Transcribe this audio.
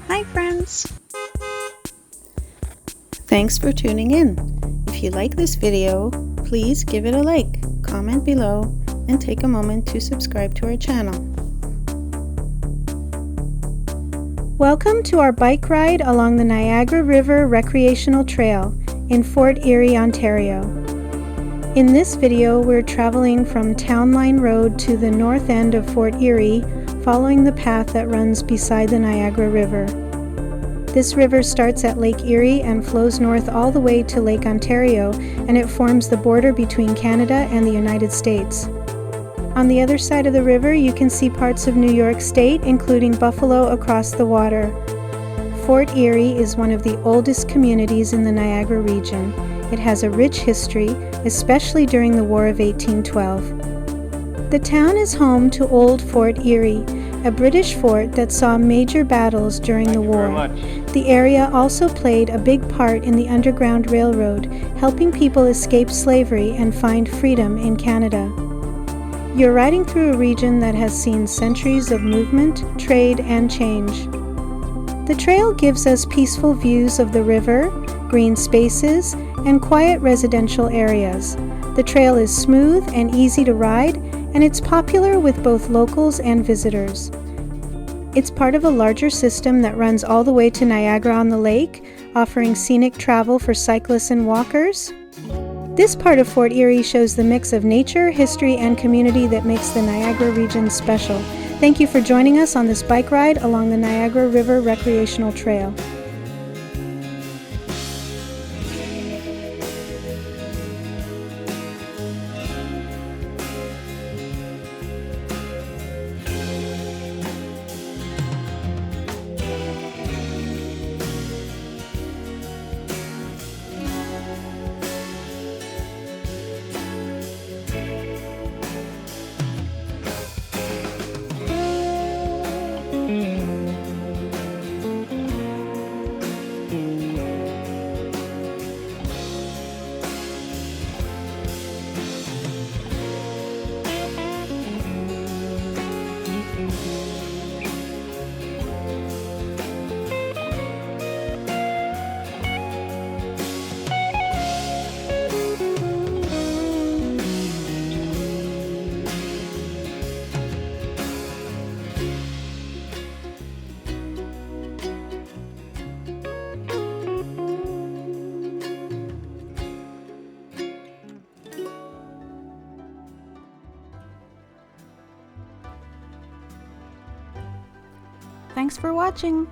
Hi friends! Thanks for tuning in. If you like this video, please give it a like, comment below, and take a moment to subscribe to our channel. Welcome to our bike ride along the Niagara River Recreational Trail in Fort Erie, Ontario. In this video, we're traveling from Townline Road to the north end of Fort Erie, following the path that runs beside the Niagara River. This river starts at Lake Erie and flows north all the way to Lake Ontario, and it forms the border between Canada and the United States. On the other side of the river, you can see parts of New York State, including Buffalo across the water. Fort Erie is one of the oldest communities in the Niagara region. It has a rich history, especially during the War of 1812. The town is home to Old Fort Erie, a British fort that saw major battles during the war. The area also played a big part in the Underground Railroad, helping people escape slavery and find freedom in Canada. You're riding through a region that has seen centuries of movement, trade, and change. The trail gives us peaceful views of the river, green spaces, and quiet residential areas. The trail is smooth and easy to ride, and it's popular with both locals and visitors. It's part of a larger system that runs all the way to Niagara-on-the-Lake, offering scenic travel for cyclists and walkers. This part of Fort Erie shows the mix of nature, history, and community that makes the Niagara region special. Thank you for joining us on this bike ride along the Niagara River Recreational Trail. Thanks for watching!